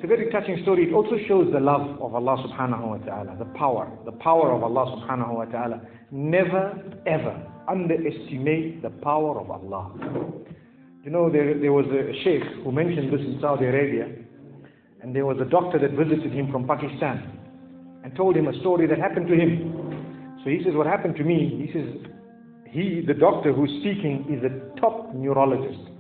It's a very touching story. It also shows the love of Allah subhanahu wa ta'ala, the power of Allah subhanahu wa ta'ala. Never ever underestimate the power of Allah. You know, there was a sheikh who mentioned this in Saudi Arabia, and there was a doctor that visited him from Pakistan and told him a story that happened to him. So he says, what happened to me? He says, the doctor who's speaking is a top neurologist,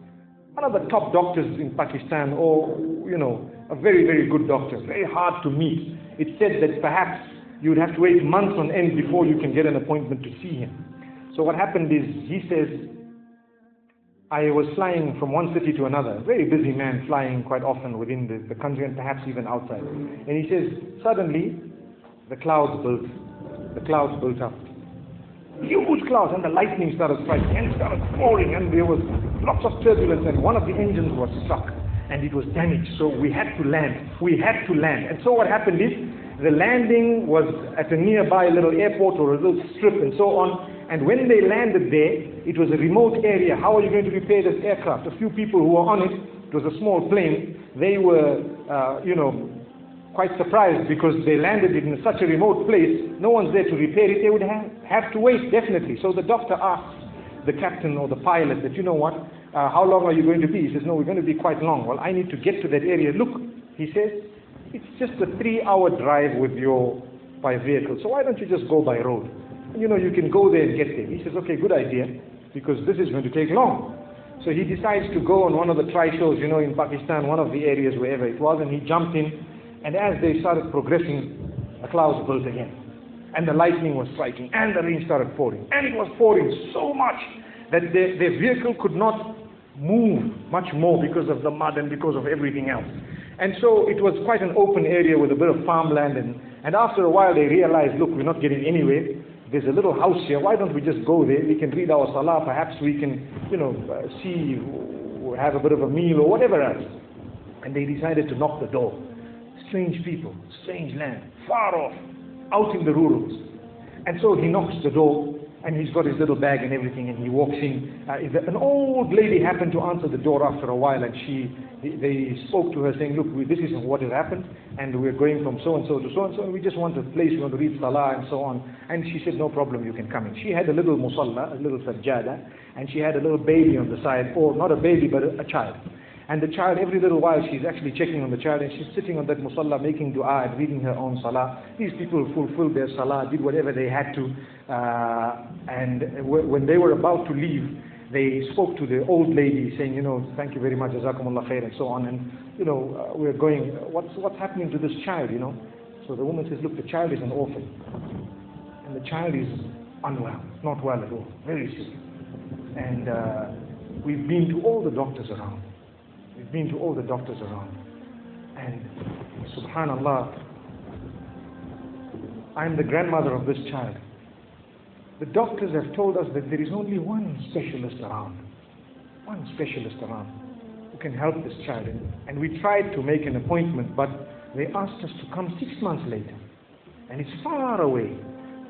one of the top doctors in Pakistan, or, you know, a very, very good doctor, very hard to meet. It's said that perhaps you'd have to wait months on end before you can get an appointment to see him. So what happened is, he says, I was flying from one city to another, a very busy man, flying quite often within the country and perhaps even outside. And he says, suddenly, the clouds built up. Huge clouds, and the lightning started striking, and it started pouring, and there was lots of turbulence, and one of the engines was struck, and it was damaged, so we had to land. And so what happened is, the landing was at a nearby little airport or a little strip and so on, and when they landed there, it was a remote area. How are you going to repair this aircraft? A few people who were on it was a small plane, they were, quite surprised because they landed it in such a remote place, no one's there to repair it, they would have to wait, definitely. So the doctor asked the captain or the pilot that, you know what, how long are you going to be? He says, no, we're going to be quite long. Well, I need to get to that area. Look, he says, it's just a 3-hour drive by vehicle, so why don't you just go by road? You know, you can go there and get there. He says, okay, good idea, because this is going to take long. So he decides to go on one of the tri-shows, you know, in Pakistan, one of the areas, wherever it was, and he jumped in. And as they started progressing, the clouds built again. And the lightning was striking, and the rain started pouring. And it was pouring so much that their vehicle could not move much more because of the mud and because of everything else. And so it was quite an open area with a bit of farmland. And after a while they realized, look, we're not getting anywhere. There's a little house here. Why don't we just go there? We can read our salah. Perhaps we can, see, have a bit of a meal or whatever else. And they decided to knock the door. Strange people, strange land, far off, out in the rurals. And so he knocks the door, and he's got his little bag and everything, and he walks in. An old lady happened to answer the door after a while, and they spoke to her saying, look, this is what has happened, and we're going from so-and-so to so-and-so, and we just want a place, we want to read salah and so on. And she said, no problem, you can come in. She had a little musalla, a little sajjada, and she had a little baby on the side, or not a baby, but a child. And the child, every little while, she's actually checking on the child, and she's sitting on that musalla, making dua and reading her own salah. These people fulfilled their salah, did whatever they had to, and when they were about to leave, they spoke to the old lady, saying, thank you very much, jazakumullah khair, and so on, and, we're going, what's happening to this child, So the woman says, look, the child is an orphan, and the child is unwell, not well at all, very sick, and we've been to all the doctors around. And subhanallah, I'm the grandmother of this child. The doctors have told us that there is only one specialist around who can help this child. And we tried to make an appointment, but they asked us to come 6 months later. And it's far away.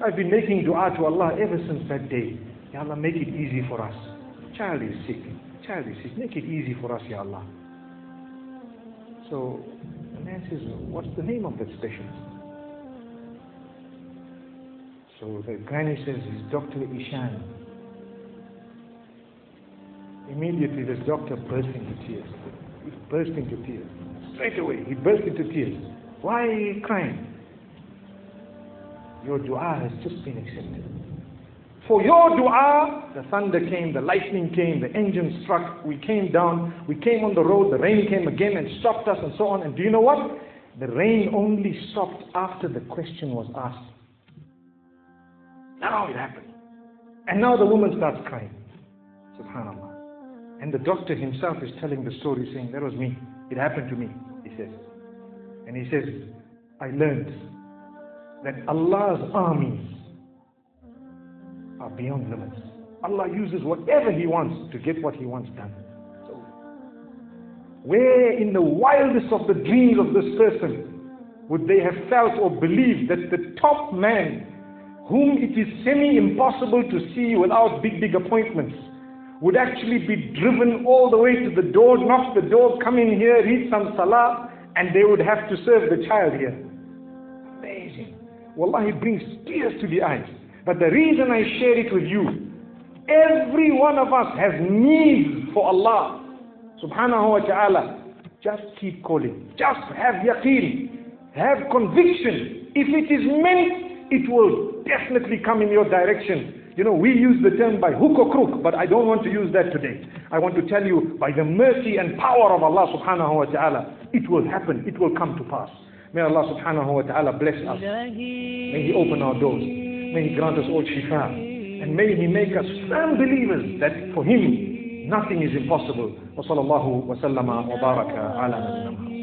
I've been making dua to Allah ever since that day. Ya Allah, make it easy for us. Child is sick. Make it easy for us, Ya Allah. So the man says, what's the name of that specialist? So the granny says, it's Dr. Ishan. Immediately this doctor burst into tears. He burst into tears. Straight away, he burst into tears. Why are you crying? Your dua has just been accepted. For your dua, the thunder came, the lightning came, the engine struck, we came down, we came on the road, the rain came again and stopped us and so on. And do you know what? The rain only stopped after the question was asked. Now it happened. And now the woman starts crying. Subhanallah. And the doctor himself is telling the story, saying, that was me. It happened to me, he says. And he says, I learned that Allah's armies are beyond limits. Allah uses whatever He wants to get what He wants done. So, where in the wildest of the dreams of this person would they have felt or believed that the top man, whom it is semi-impossible to see without big appointments, would actually be driven all the way to the door, knock the door, come in here, read some salah, and they would have to serve the child here. Amazing. Wallahi, it brings tears to the eyes. But the reason I share it with you, every one of us has needs for Allah subhanahu wa ta'ala. Just keep calling. Just have yaqeen. Have conviction. If it is meant, it will definitely come in your direction. You know, we use the term by hook or crook, but I don't want to use that today. I want to tell you, by the mercy and power of Allah subhanahu wa ta'ala, it will happen, it will come to pass. May Allah subhanahu wa ta'ala bless us. May He open our doors. May He grant us all shifa. And may He make us firm believers that for Him, nothing is impossible. Wa sallallahu wa sallama wa baraka ala nabiyyina Muhammad.